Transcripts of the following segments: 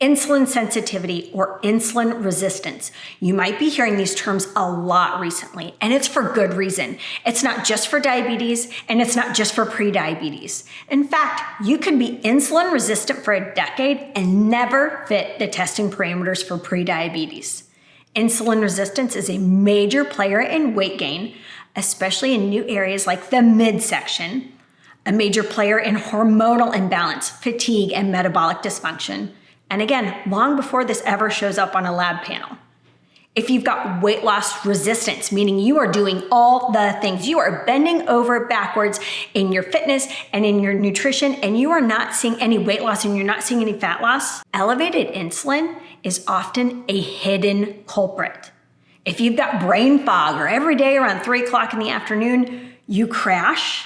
Insulin sensitivity or insulin resistance. You might be hearing these terms a lot recently, and it's for good reason. It's not just for diabetes, and it's not just for prediabetes. In fact, you could be insulin resistant for a decade and never fit the testing parameters for prediabetes. Insulin resistance is a major player in weight gain, especially in new areas like the midsection, a major player in hormonal imbalance, fatigue, and metabolic dysfunction. And again, long before this ever shows up on a lab panel. If you've got weight loss resistance, meaning you are doing all the things, you are bending over backwards in your fitness and in your nutrition, and you are not seeing any weight loss and you're not seeing any fat loss, elevated insulin is often a hidden culprit. If you've got brain fog or every day around 3 o'clock in the afternoon, you crash,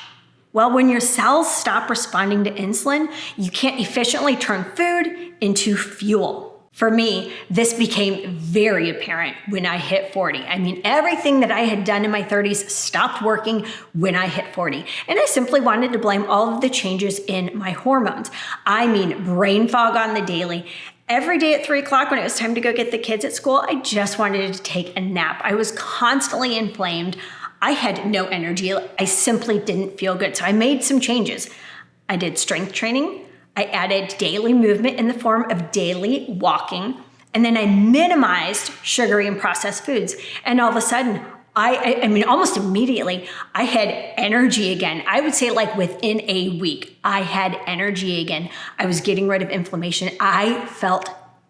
well, when your cells stop responding to insulin, you can't efficiently turn food into fuel. For me, this became very apparent when I hit 40. I mean, everything that I had done in my 30s stopped working when I hit 40. And I simply wanted to blame all of the changes in my hormones. I mean, brain fog on the daily. Every day at 3 o'clock when it was time to go get the kids at school, I just wanted to take a nap. I was constantly inflamed. I had no energy. I simply didn't feel good. So I made some changes. I did strength training. I added daily movement in the form of daily walking. And then I minimized sugary and processed foods. And all of a sudden, I mean, almost immediately, I had energy again. I would say like within a week, I had energy again. I was getting rid of inflammation. I felt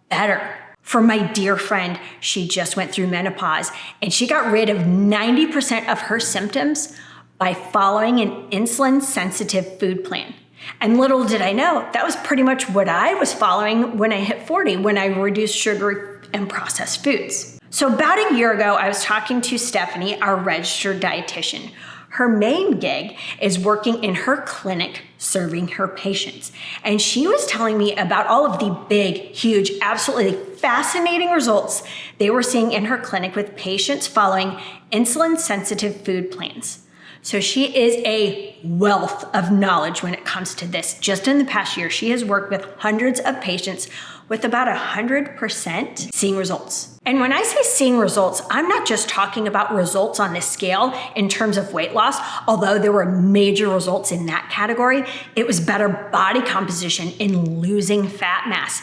better. For my dear friend, she just went through menopause and she got rid of 90% of her symptoms by following an insulin sensitive food plan. And little did I know, that was pretty much what I was following when I hit 40, when I reduced sugar and processed foods. So about a year ago, I was talking to Stephanie, our registered dietitian. Her main gig is working in her clinic serving her patients. And she was telling me about all of the big, huge, absolutely fascinating results they were seeing in her clinic with patients following insulin-sensitive food plans. So she is a wealth of knowledge when it comes to this. Just in the past year, she has worked with hundreds of patients with about 100% seeing results. And when I say seeing results, I'm not just talking about results on this scale in terms of weight loss, although there were major results in that category. It was better body composition in losing fat mass,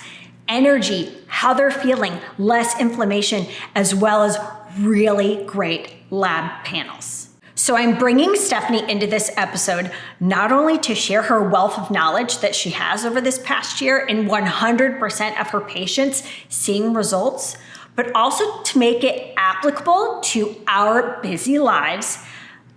energy, how they're feeling, less inflammation, as well as really great lab panels. So I'm bringing Stephanie into this episode not only to share her wealth of knowledge that she has over this past year in 100% of her patients seeing results, but also to make it applicable to our busy lives,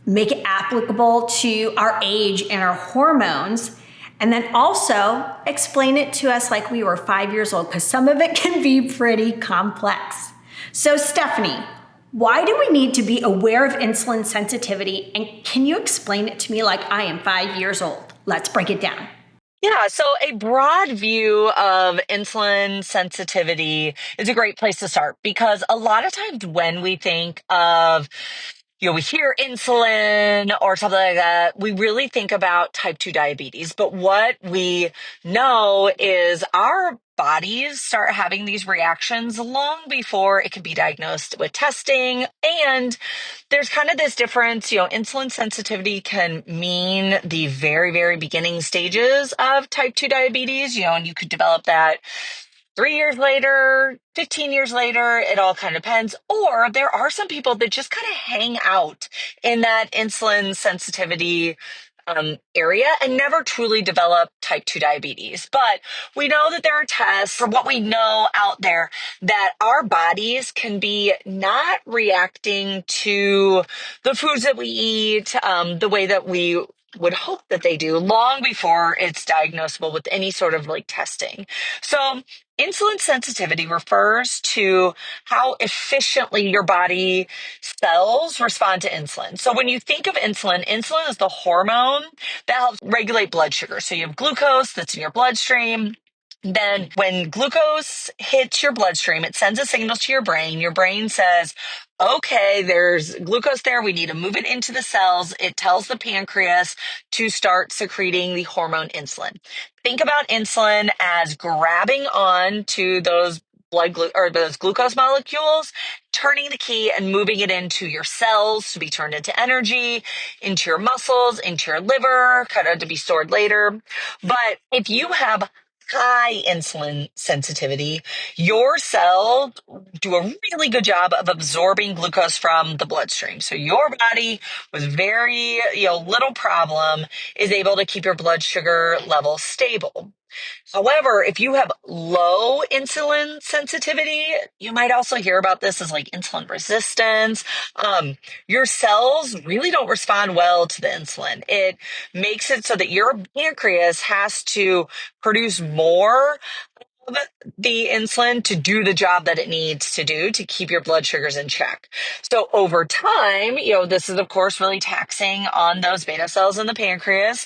make it applicable to our age and our hormones, and then also explain it to us like we were 5 years old, because some of it can be pretty complex. So Stephanie, why do we need to be aware of insulin sensitivity? And can you explain it to me like I am 5 years old? Let's break it down. Yeah, so a broad view of insulin sensitivity is a great place to start because a lot of times when we think of, we hear insulin or something like that, we really think about type 2 diabetes. But what we know is our bodies start having these reactions long before it can be diagnosed with testing. And there's kind of this difference, insulin sensitivity can mean the very, very beginning stages of type 2 diabetes, and you could develop that 3 years later, 15 years later, it all kind of depends. Or there are some people that just kind of hang out in that insulin sensitivity area and never truly develop type 2 diabetes. But we know that there are tests from what we know out there that our bodies can be not reacting to the foods that we eat the way that we would hope that they do long before it's diagnosable with any sort of testing. So insulin sensitivity refers to how efficiently your body cells respond to insulin. So when you think of insulin, insulin is the hormone that helps regulate blood sugar. So you have glucose that's in your bloodstream. then when glucose hits your bloodstream, it sends a signal to your brain. Your brain says, okay, there's glucose there. We need to move it into the cells. It tells the pancreas to start secreting the hormone insulin. Think about insulin as grabbing on to those those glucose molecules, turning the key and moving it into your cells to be turned into energy, into your muscles, into your liver, kind of to be stored later. But if you have high insulin sensitivity, your cells do a really good job of absorbing glucose from the bloodstream. So your body with very, little problem is able to keep your blood sugar level stable. However, if you have low insulin sensitivity, you might also hear about this as like insulin resistance. Your cells really don't respond well to the insulin. It makes it so that your pancreas has to produce more of the insulin to do the job that it needs to do to keep your blood sugars in check. So over time, this is of course really taxing on those beta cells in the pancreas.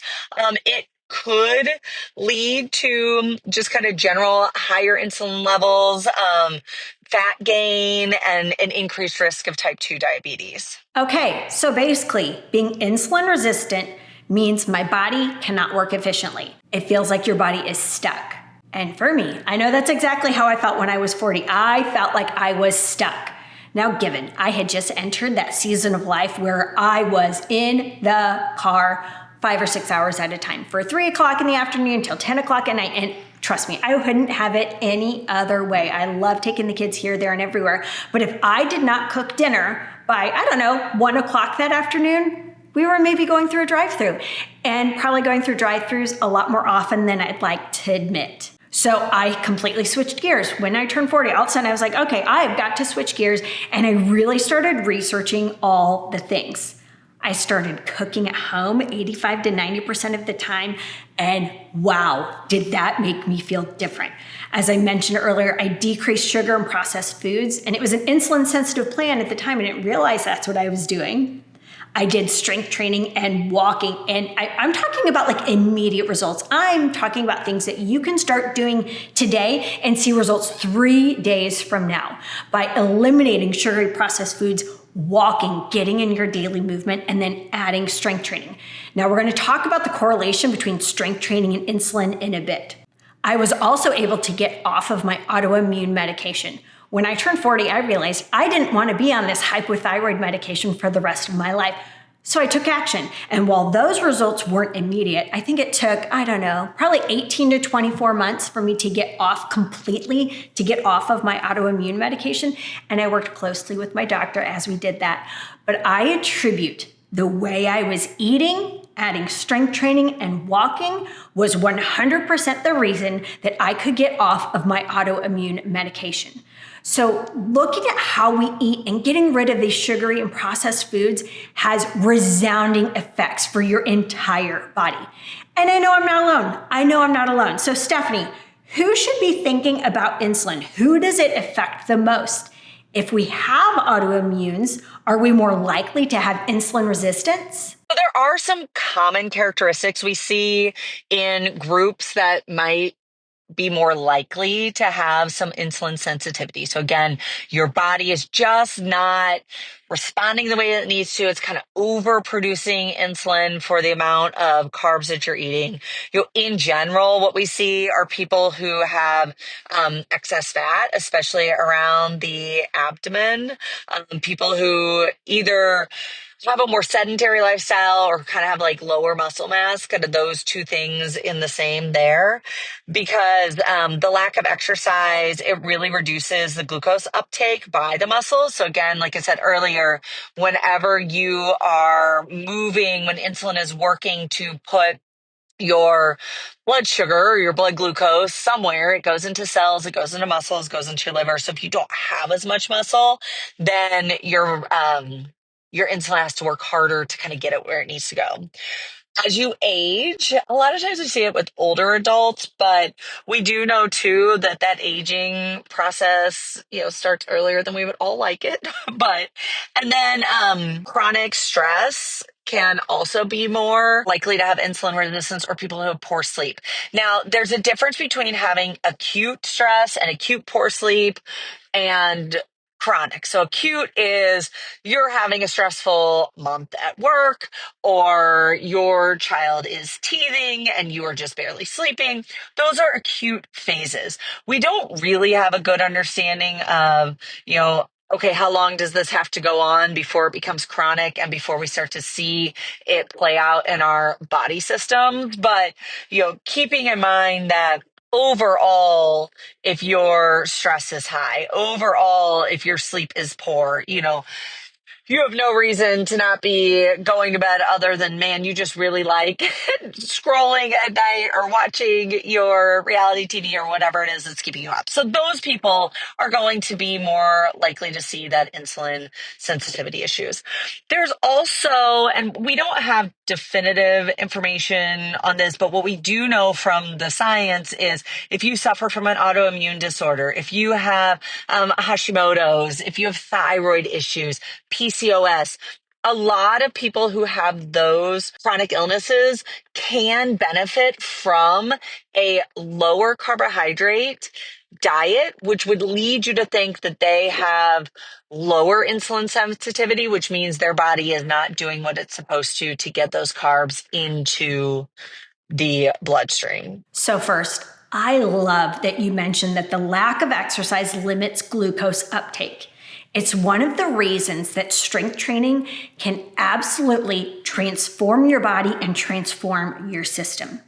It could lead to just kind of general higher insulin levels, fat gain, and an increased risk of type 2 diabetes. Okay, so basically, being insulin resistant means my body cannot work efficiently. It feels like your body is stuck. And for me, I know that's exactly how I felt when I was 40. I felt like I was stuck. Now, given I had just entered that season of life where I was in the car 5 or 6 hours at a time for 3 o'clock in the afternoon until 10 o'clock at night. And trust me, I wouldn't have it any other way. I love taking the kids here, there, and everywhere. But if I did not cook dinner by, 1 o'clock that afternoon, we were maybe going through a drive-thru, and probably going through drive-thrus a lot more often than I'd like to admit. So I completely switched gears. When I turned 40, all of a sudden I was like, okay, I've got to switch gears. And I really started researching all the things. I started cooking at home 85 to 90% of the time. And wow, did that make me feel different. As I mentioned earlier, I decreased sugar and processed foods. And it was an insulin sensitive plan at the time. I didn't realize that's what I was doing. I did strength training and walking, and I'm talking about like immediate results. I'm talking about things that you can start doing today and see results 3 days from now by eliminating sugary processed foods, walking, getting in your daily movement, and then adding strength training. Now we're going to talk about the correlation between strength training and insulin in a bit. I was also able to get off of my autoimmune medication. When I turned 40, I realized I didn't want to be on this hypothyroid medication for the rest of my life. So I took action. And while those results weren't immediate, I think it took, probably 18 to 24 months for me to get off completely, to get off of my autoimmune medication. And I worked closely with my doctor as we did that. But I attribute the way I was eating, adding strength training, and walking was 100% the reason that I could get off of my autoimmune medication. So looking at how we eat and getting rid of these sugary and processed foods has resounding effects for your entire body. And I know I'm not alone. So Stephanie, who should be thinking about insulin? Who does it affect the most? If we have autoimmunes, are we more likely to have insulin resistance? So there are some common characteristics we see in groups that might be more likely to have some insulin sensitivity. So again, your body is just not responding the way it needs to. It's kind of overproducing insulin for the amount of carbs that you're eating. In general, what we see are people who have excess fat, especially around the abdomen. People who either have a more sedentary lifestyle or kind of have like lower muscle mass, kind of those two things in the same there, because the lack of exercise, it really reduces the glucose uptake by the muscles. So again, like I said earlier, whenever you are moving, when insulin is working to put your blood sugar or your blood glucose somewhere, it goes into cells, it goes into muscles, goes into your liver. So if you don't have as much muscle, then your insulin has to work harder to kind of get it where it needs to go. As you age, a lot of times we see it with older adults, but we do know too that aging process, starts earlier than we would all like it. And then chronic stress can also be more likely to have insulin resistance, or people who have poor sleep. Now, there's a difference between having acute stress and acute poor sleep and chronic. So acute is you're having a stressful month at work, or your child is teething and you are just barely sleeping. Those are acute phases. We don't really have a good understanding of, okay, how long does this have to go on before it becomes chronic and before we start to see it play out in our body systems? But, keeping in mind that overall, if your stress is high, overall, if your sleep is poor, you have no reason to not be going to bed other than, man, you just really like scrolling at night or watching your reality TV or whatever it is that's keeping you up. So those people are going to be more likely to see that insulin sensitivity issues. There's also, and we don't have definitive information on this, but what we do know from the science is if you suffer from an autoimmune disorder, if you have Hashimoto's, if you have thyroid issues, PCOS, a lot of people who have those chronic illnesses can benefit from a lower carbohydrate diet, which would lead you to think that they have lower insulin sensitivity, which means their body is not doing what it's supposed to get those carbs into the bloodstream. So first, I love that you mentioned that the lack of exercise limits glucose uptake. It's one of the reasons that strength training can absolutely transform your body and transform your system.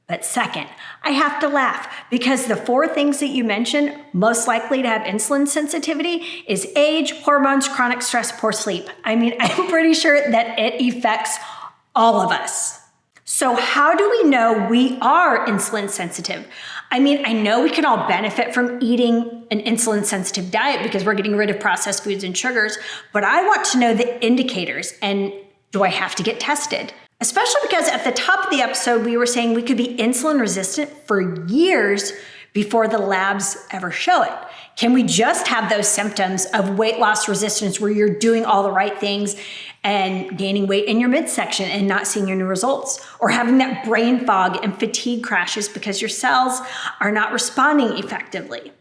But second, I have to laugh because the 4 things that you mentioned most likely to have insulin sensitivity is age, hormones, chronic stress, poor sleep. I mean, I'm pretty sure that it affects all of us. So how do we know we are insulin sensitive? I mean, I know we can all benefit from eating an insulin sensitive diet because we're getting rid of processed foods and sugars, but I want to know the indicators, and do I have to get tested? Especially because at the top of the episode, we were saying we could be insulin resistant for years before the labs ever show it. Can we just have those symptoms of weight loss resistance where you're doing all the right things and gaining weight in your midsection and not seeing your new results? Or having that brain fog and fatigue crashes because your cells are not responding effectively?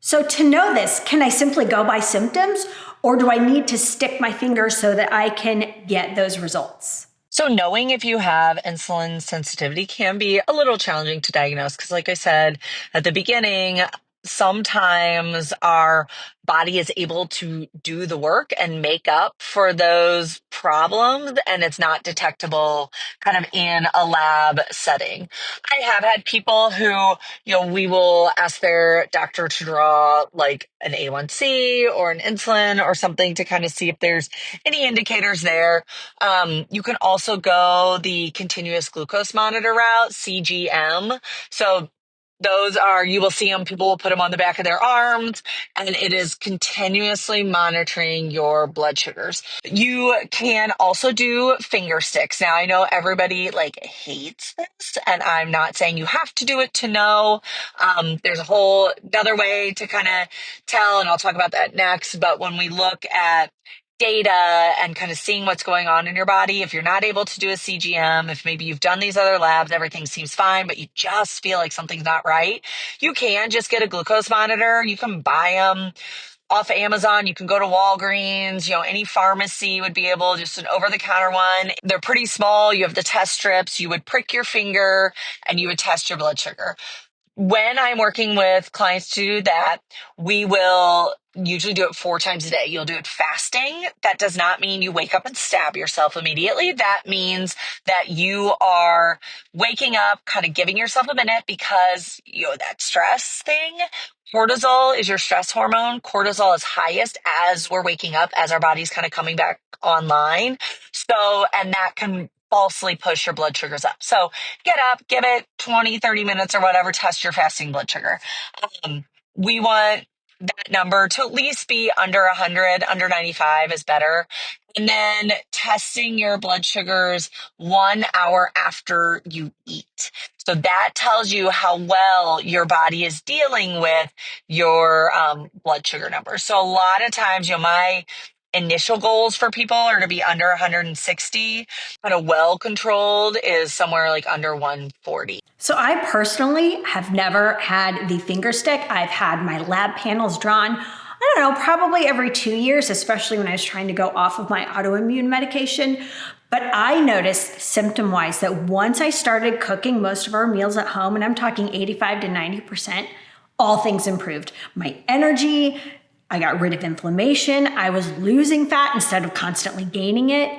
So to know this, can I simply go by symptoms, or do I need to stick my finger so that I can get those results? So knowing if you have insulin sensitivity can be a little challenging to diagnose because, like I said at the beginning, sometimes our body is able to do the work and make up for those problems, and it's not detectable kind of in a lab setting. I have had people who, we will ask their doctor to draw like an A1C or an insulin or something to kind of see if there's any indicators there. You can also go the continuous glucose monitor route, CGM. So those are, you will see them, people will put them on the back of their arms, and it is continuously monitoring your blood sugars. You can also do finger sticks. Now, I know everybody hates this, and I'm not saying you have to do it to know. There's a whole another way to kind of tell, and I'll talk about that next. But when we look at data and kind of seeing what's going on in your body, if you're not able to do a CGM, if maybe you've done these other labs, everything seems fine, but you just feel like something's not right, you can just get a glucose monitor. You can buy them off of Amazon. You can go to Walgreens, any pharmacy would be able, just an over-the-counter one. They're pretty small. You have the test strips. You would prick your finger and you would test your blood sugar. When I'm working with clients to do that, we will usually do it 4 times a day. You'll do it fasting. That does not mean you wake up and stab yourself immediately. That means that you are waking up, kind of giving yourself a minute because, that stress thing. Cortisol is your stress hormone. Cortisol is highest as we're waking up, as our body's kind of coming back online. So, and that can falsely push your blood sugars up. So get up, give it 20, 30 minutes or whatever, test your fasting blood sugar. We want that number to at least be under 100, under 95 is better. And then testing your blood sugars 1 hour after you eat. So that tells you how well your body is dealing with your blood sugar numbers. So a lot of times, my initial goals for people are to be under 160. Kind of well controlled is somewhere like under 140. So I personally have never had the finger stick. I've had my lab panels drawn, I don't know, probably every 2 years, especially when I was trying to go off of my autoimmune medication. But I noticed symptom-wise that once I started cooking most of our meals at home, and I'm talking 85 to 90%, all things improved. My energy, I got rid of inflammation, I was losing fat instead of constantly gaining it.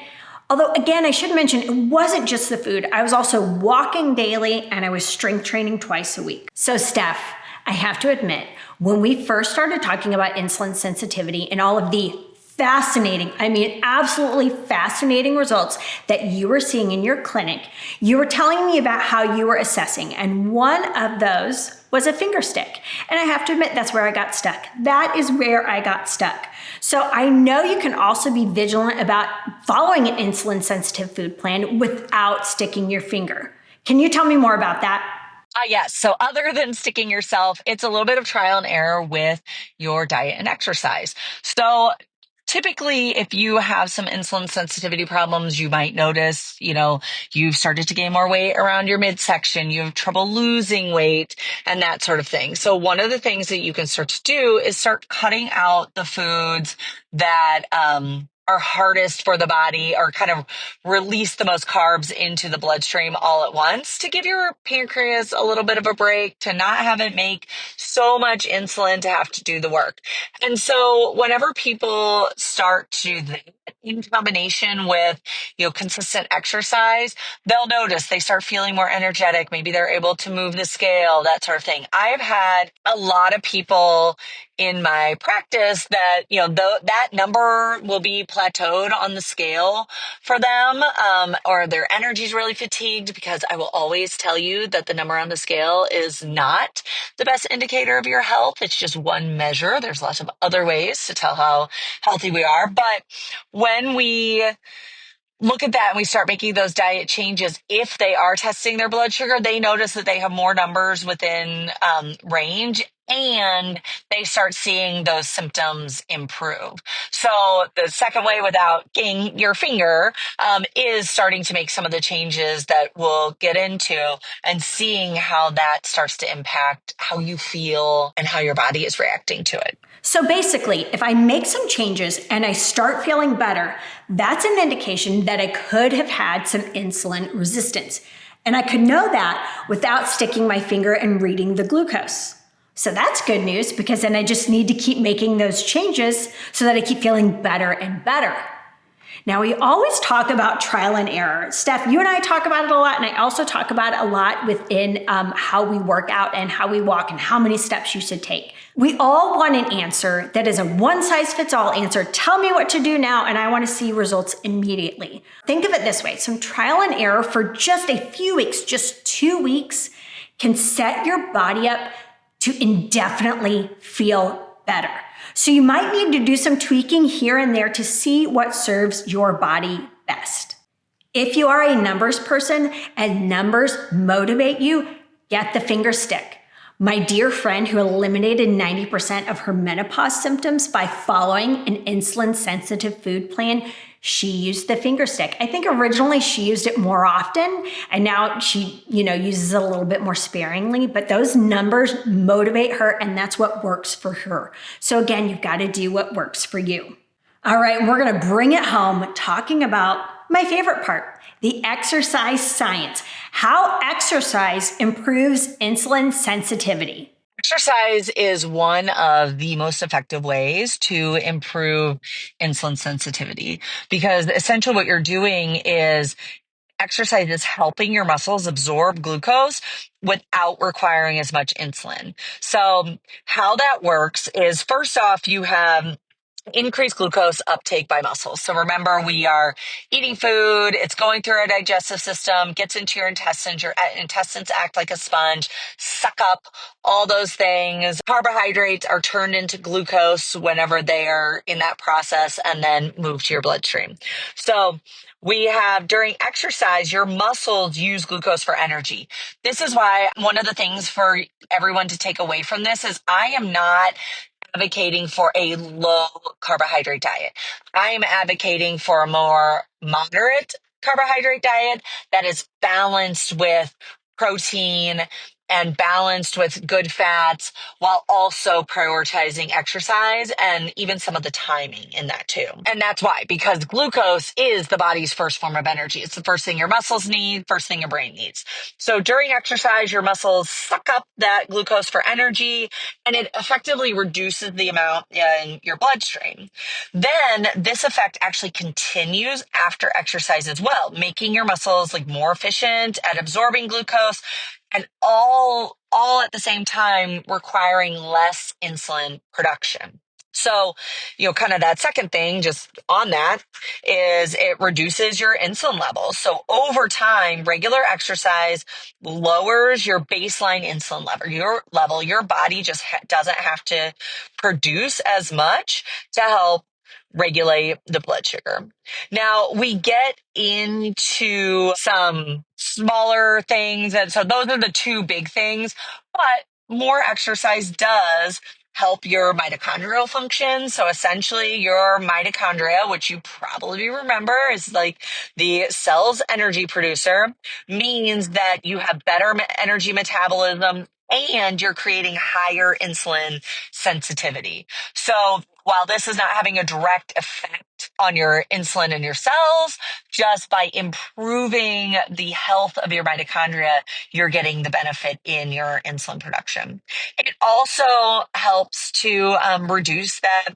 Although, again, I should mention, it wasn't just the food. I was also walking daily and I was strength training twice a week. So, Steph, I have to admit, when we first started talking about insulin sensitivity and all of the fascinating, I mean, absolutely fascinating results that you were seeing in your clinic, you were telling me about how you were assessing. And one of those was a finger stick. And I have to admit, that's where I got stuck. That is where I got stuck. So I know you can also be vigilant about following an insulin sensitive food plan without sticking your finger. Can you tell me more about that? Yes. So other than sticking yourself, it's a little bit of trial and error with your diet and exercise. So typically, if you have some insulin sensitivity problems, you might notice, you've started to gain more weight around your midsection, you have trouble losing weight and that sort of thing. So one of the things that you can start to do is start cutting out the foods that, are hardest for the body, or kind of release the most carbs into the bloodstream all at once, to give your pancreas a little bit of a break, to not have it make so much insulin to have to do the work. And so whenever people start to do that in combination with, consistent exercise, they'll notice they start feeling more energetic. Maybe they're able to move the scale, that sort of thing. I've had a lot of people in my practice that, that number will be plateaued on the scale for them, or their energy is really fatigued, because I will always tell you that the number on the scale is not the best indicator of your health. It's just one measure. There's lots of other ways to tell how healthy we are. But when we look at that and we start making those diet changes, if they are testing their blood sugar, they notice that they have more numbers within range, and they start seeing those symptoms improve. So the second way, without getting your finger, is starting to make some of the changes that we'll get into, and seeing how that starts to impact how you feel and how your body is reacting to it. So basically, if I make some changes and I start feeling better, that's an indication that I could have had some insulin resistance. And I could know that without sticking my finger and reading the glucose. So that's good news, because then I just need to keep making those changes so that I keep feeling better and better. Now, we always talk about trial and error. Steph, you and I talk about it a lot, and I also talk about it a lot within how we work out and how we walk and how many steps you should take. We all want an answer that is a one-size-fits-all answer. Tell me what to do now, and I want to see results immediately. Think of it this way. Some trial and error for just a few weeks, just 2 weeks, can set your body up to indefinitely feel better. So you might need to do some tweaking here and there to see what serves your body best. If you are a numbers person and numbers motivate you, get the finger stick. My dear friend who eliminated 90% of her menopause symptoms by following an insulin-sensitive food plan, she used the finger stick. I think originally she used it more often, and now she, uses it a little bit more sparingly, but those numbers motivate her, and that's what works for her. So again, you've got to do what works for you. All right, we're going to bring it home talking about my favorite part, the exercise science, how exercise improves insulin sensitivity. Exercise is one of the most effective ways to improve insulin sensitivity, because essentially what you're doing is exercise is helping your muscles absorb glucose without requiring as much insulin. So how that works is, first off, you have increased glucose uptake by muscles. So remember, we are eating food, it's going through our digestive system, gets into your intestines. Your intestines act like a sponge, suck up all those things. Carbohydrates are turned into glucose whenever they are in that process, and then move to your bloodstream. So we have, during exercise, your muscles use glucose for energy. This is why one of the things for everyone to take away from this is, I am not advocating for a low carbohydrate diet. I'm advocating for a more moderate carbohydrate diet that is balanced with protein and balanced with good fats while also prioritizing exercise and even some of the timing in that too. And that's why, because glucose is the body's first form of energy. It's the first thing your muscles need, first thing your brain needs. So during exercise, your muscles suck up that glucose for energy, and it effectively reduces the amount in your bloodstream. Then this effect actually continues after exercise as well, making your muscles like more efficient at absorbing glucose, and all at the same time requiring less insulin production. So, kind of that second thing just on that is it reduces your insulin levels. So over time, regular exercise lowers your baseline insulin level. Your body just doesn't have to produce as much to help regulate the blood sugar. Now we get into some smaller things. And so those are the two big things, but more exercise does help your mitochondrial function. So essentially your mitochondria, which you probably remember is like the cell's energy producer, means that you have better energy metabolism and you're creating higher insulin sensitivity. So while this is not having a direct effect on your insulin in your cells, just by improving the health of your mitochondria, you're getting the benefit in your insulin production. It also helps to reduce that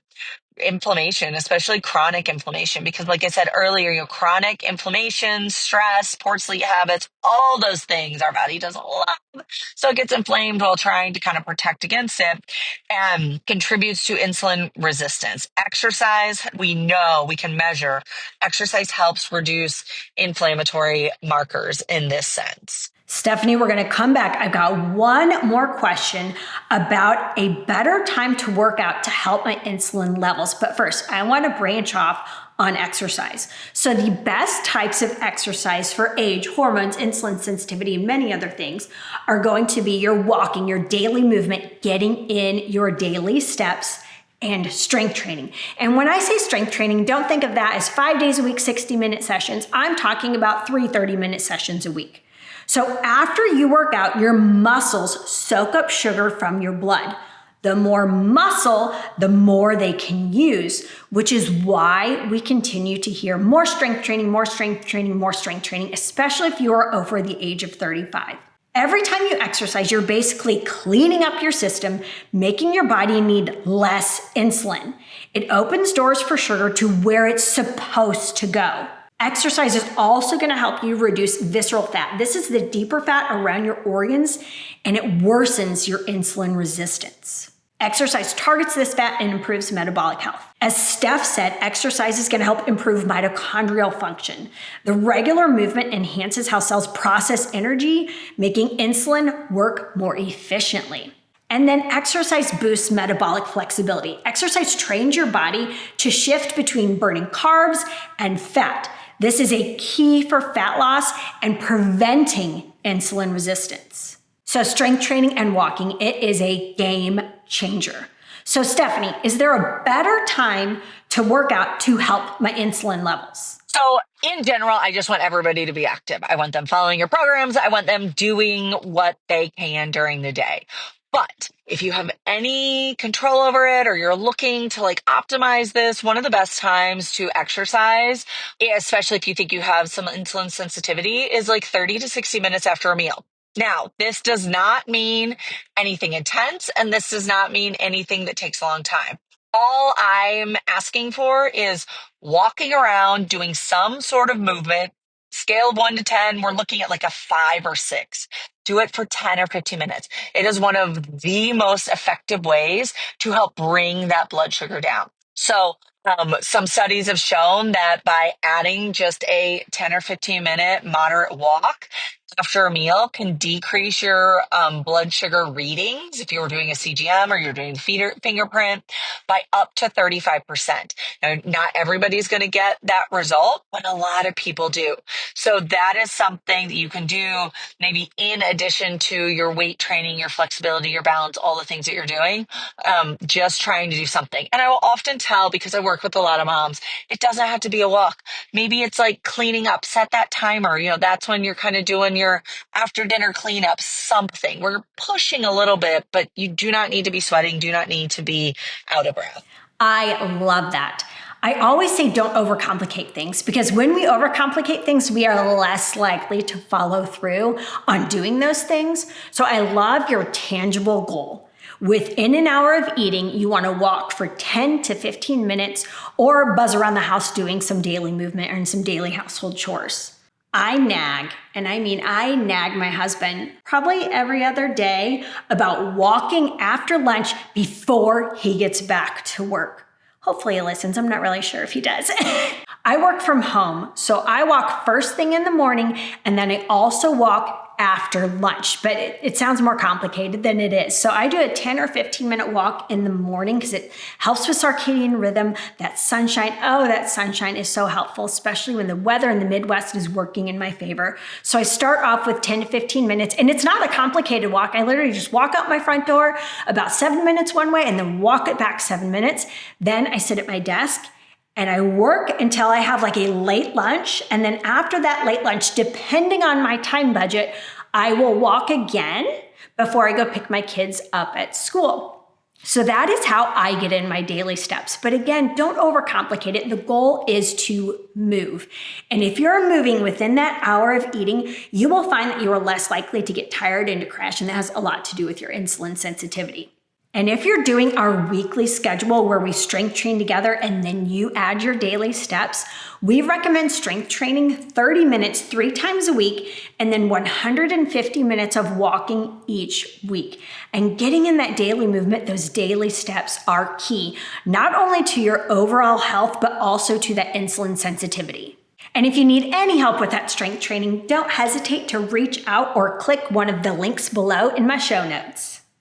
inflammation, especially chronic inflammation, because like I said earlier, chronic inflammation, stress, poor sleep habits, all those things our body doesn't love. So it gets inflamed while trying to kind of protect against it and contributes to insulin resistance. Exercise, we know we can measure. Exercise helps reduce inflammatory markers in this sense. Stephanie, we're going to come back. I've got one more question about a better time to work out to help my insulin levels. But first, I want to branch off on exercise. So the best types of exercise for age, hormones, insulin sensitivity, and many other things are going to be your walking, your daily movement, getting in your daily steps, and strength training. And when I say strength training, don't think of that as 5 days a week, 60-minute sessions. I'm talking about 3 30-minute sessions a week. So after you work out, your muscles soak up sugar from your blood. The more muscle, the more they can use, which is why we continue to hear more strength training, more strength training, more strength training, especially if you are over the age of 35. Every time you exercise, you're basically cleaning up your system, making your body need less insulin. It opens doors for sugar to where it's supposed to go. Exercise is also going to help you reduce visceral fat. This is the deeper fat around your organs, and it worsens your insulin resistance. Exercise targets this fat and improves metabolic health. As Steph said, exercise is going to help improve mitochondrial function. The regular movement enhances how cells process energy, making insulin work more efficiently. And then exercise boosts metabolic flexibility. Exercise trains your body to shift between burning carbs and fat. This is a key for fat loss and preventing insulin resistance. So strength training and walking, it is a game changer. So Stephanie, is there a better time to work out to help my insulin levels? So in general, I just want everybody to be active. I want them following your programs. I want them doing what they can during the day. But if you have any control over it or you're looking to optimize this, one of the best times to exercise, especially if you think you have some insulin sensitivity, is 30 to 60 minutes after a meal. Now, this does not mean anything intense, and this does not mean anything that takes a long time. All I'm asking for is walking around, doing some sort of movement. Scale of 1 to 10, we're looking at a 5 or 6. Do it for 10 or 15 minutes. It is one of the most effective ways to help bring that blood sugar down. So some studies have shown that by adding just a 10 or 15 minute moderate walk after a meal can decrease your blood sugar readings if you were doing a CGM or you're doing fingerprint by up to 35%. Now, not everybody's going to get that result, but a lot of people do. So that is something that you can do maybe in addition to your weight training, your flexibility, your balance, all the things that you're doing, just trying to do something. And I will often tell, because I work with a lot of moms, it doesn't have to be a walk. Maybe it's like cleaning up, set that timer. That's when you're kind of doing your after dinner cleanup, something. We're pushing a little bit, but you do not need to be sweating, do not need to be out of breath. I love that. I always say don't overcomplicate things, because when we overcomplicate things, we are less likely to follow through on doing those things. So I love your tangible goal. Within an hour of eating, you want to walk for 10 to 15 minutes or buzz around the house doing some daily movement and some daily household chores. I nag, and I mean I nag my husband probably every other day about walking after lunch before he gets back to work. Hopefully he listens. I'm not really sure if he does. I work from home, so I walk first thing in the morning, and then I also walk after lunch, but it sounds more complicated than it is. So I do a 10 or 15 minute walk in the morning because it helps with circadian rhythm. That sunshine is so helpful, especially when the weather in the Midwest is working in my favor. So I start off with 10 to 15 minutes, and it's not a complicated walk. I literally just walk out my front door about 7 minutes one way and then walk it back 7 minutes. Then I sit at my desk and I work until I have like a late lunch. And then after that late lunch, depending on my time budget, I will walk again before I go pick my kids up at school. So that is how I get in my daily steps. But again, don't overcomplicate it. The goal is to move. And if you're moving within that hour of eating, you will find that you are less likely to get tired and to crash. And that has a lot to do with your insulin sensitivity. And if you're doing our weekly schedule where we strength train together and then you add your daily steps, we recommend strength training 30 minutes 3 times a week and then 150 minutes of walking each week. And getting in that daily movement, those daily steps are key, not only to your overall health, but also to that insulin sensitivity. And if you need any help with that strength training, don't hesitate to reach out or click one of the links below in my show notes.